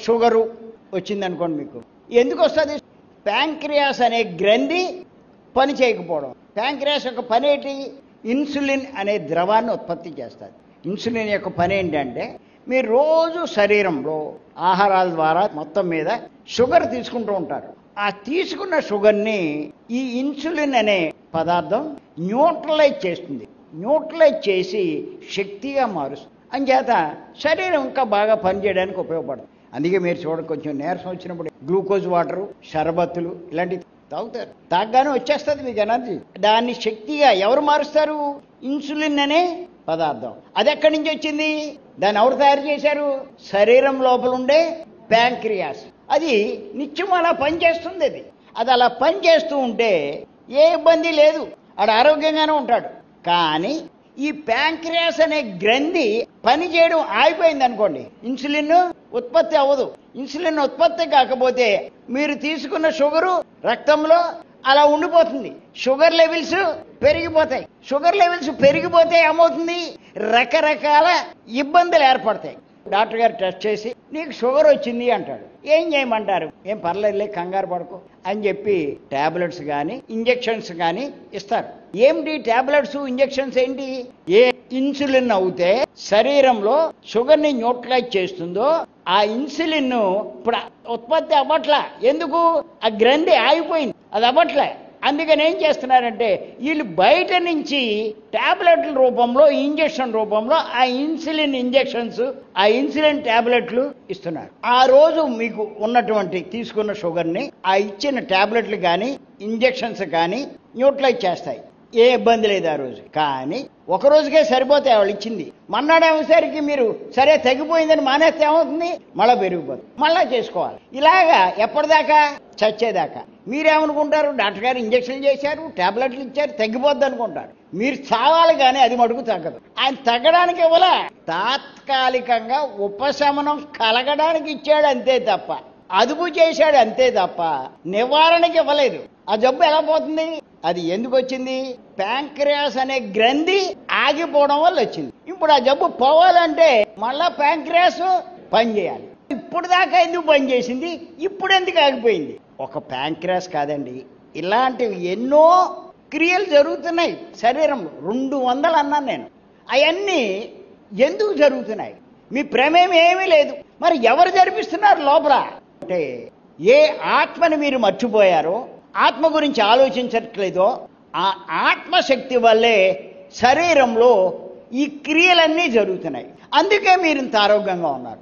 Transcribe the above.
Sugar వచ్చిందనుకోండి, మీకు ఎందుకు వస్తుంది? ప్యాంక్రియాస్ అనే గ్రంథి పని చేయకపోవడం. ప్యాంక్రియాస్ యొక్క పని ఏంటి? ఇన్సులిన్ అనే ద్రవాన్ని ఉత్పత్తి చేస్తుంది. ఇన్సులిన్ యొక్క పని ఏంటంటే, మీరు రోజు శరీరంలో ఆహారాల ద్వారా మొత్తం మీద షుగర్ తీసుకుంటూ ఉంటారు. ఆ తీసుకున్న షుగర్ని ఈ ఇన్సులిన్ అనే పదార్థం న్యూట్రలైజ్ చేస్తుంది. న్యూట్రలైజ్ చేసి శక్తిగా మారుస్తుంది. అంచేత శరీరం ఇంకా బాగా పనిచేయడానికి ఉపయోగపడుతుంది. అందుకే మీరు చూడండి, కొంచెం నీరసం వచ్చినప్పుడు గ్లూకోజ్ వాటరు, షర్బత్తులు ఇలాంటివి తాగుతారు. తాగగానే వచ్చేస్తుంది మీకు ఎనర్జీ. దాన్ని శక్తిగా ఎవరు మారుస్తారు? ఇన్సులిన్ అనే పదార్థం. అది ఎక్కడి నుంచి వచ్చింది? దాన్ని ఎవరు తయారు చేశారు? శరీరం లోపల ఉండే ప్యాంక్రియాస్. అది నిత్యం అలా పనిచేస్తుంది. అది అలా పనిచేస్తూ ఉంటే ఏ ఇబ్బంది లేదు, ఆడు ఆరోగ్యంగానే ఉంటాడు. కానీ ఈ ప్యాంక్రియాస్ అనే గ్రంథి పని చేయడం ఆగిపోయింది అనుకోండి, ఇన్సులిన్ ఉత్పత్తి అవ్వదు. ఇన్సులిన్ ఉత్పత్తి కాకపోతే మీరు తీసుకున్న షుగరు రక్తంలో అలా ఉండిపోతుంది. షుగర్ లెవెల్స్ పెరిగిపోతాయి. షుగర్ లెవెల్స్ పెరిగిపోతే ఏమవుతుంది? రకరకాల ఇబ్బందులు ఏర్పడతాయి. డాక్టర్ గారు టెస్ట్ చేసి నీకు షుగర్ వచ్చింది అంటాడు. ఏం చేయమంటారు? ఏం పర్లేదులే, కంగారు పడుకో అని చెప్పి టాబ్లెట్స్ కానీ ఇంజెక్షన్స్ కానీ ఇస్తారు. ఏమిటి టాబ్లెట్స్ ఇంజెక్షన్స్ ఏంటి? ఏ ఇన్సులిన్ అవుతే శరీరంలో షుగర్ ని న్యూట్రలైజ్ చేస్తుందో ఆ ఇన్సులిన్ ఇప్పుడు ఉత్పత్తి అవ్వట్లా. ఎందుకు? ఆ గ్రంథి ఆగిపోయింది, అది అవ్వట్లే. అందుకని ఏం చేస్తున్నారంటే వీళ్ళు బయట నుంచి టాబ్లెట్ల రూపంలో, ఇంజెక్షన్ రూపంలో ఆ ఇన్సులిన్ ఇంజెక్షన్స్, ఆ ఇన్సులిన్ టాబ్లెట్లు ఇస్తున్నారు. ఆ రోజు మీకు ఉన్నటువంటి తీసుకున్న షుగర్ని ఆ ఇచ్చిన టాబ్లెట్లు కానీ ఇంజెక్షన్స్ కానీ న్యూట్రలైజ్ చేస్తాయి. ఏ ఇబ్బంది లేదు ఆ రోజు. కానీ ఒక రోజుకే సరిపోతాయి వాళ్ళు ఇచ్చింది. మన్నాడేసరికి మీరు సరే తగ్గిపోయిందని మానేస్తే ఏమవుతుంది? మళ్ళీ పెరిగిపోతుంది. మళ్ళా చేసుకోవాలి. ఇలాగా ఎప్పటిదాకా? చచ్చేదాకా. మీరేమనుకుంటారు? డాక్టర్ గారు ఇంజక్షన్ చేశారు, టాబ్లెట్లు ఇచ్చారు, తగ్గిపోద్ది అనుకుంటారు. మీరు చావాలి, కానీ అది మటుకు తగ్గదు. ఆయన తగ్గడానికి ఇవ్వలే, తాత్కాలికంగా ఉపశమనం కలగడానికి ఇచ్చాడు అంతే తప్ప, అదుపు చేశాడు అంతే తప్ప నివారణకి ఇవ్వలేదు. ఆ జబ్బు ఎలా పోతుంది? అది ఎందుకు వచ్చింది? ప్యాంక్రియాస్ అనే గ్రంథి ఆగిపోవడం వల్ల వచ్చింది. ఇప్పుడు ఆ జబ్బు పోవాలంటే మళ్ళా ప్యాంక్రియాస్ పనిచేయాలి. ఇప్పుడు దాకా ఎందుకు పనిచేసింది? ఇప్పుడు ఎందుకు ఆగిపోయింది? ఒక ప్యాంక్రియాస్ కాదండి, ఇలాంటివి ఎన్నో క్రియలు జరుగుతున్నాయి శరీరంలో. 200 అన్నాను నేను. అవన్నీ ఎందుకు జరుగుతున్నాయి? మీ ప్రమేయం ఏమీ లేదు. మరి ఎవరు జరిపిస్తున్నారు లోపల? అంటే ఏ ఆత్మని మీరు మర్చిపోయారో, ఆత్మ గురించి ఆలోచించట్లేదో, ఆ ఆత్మశక్తి వల్లే శరీరంలో ఈ క్రియలన్నీ జరుగుతున్నాయి. అందుకే మీరు ఇంత ఆరోగ్యంగా ఉన్నారు.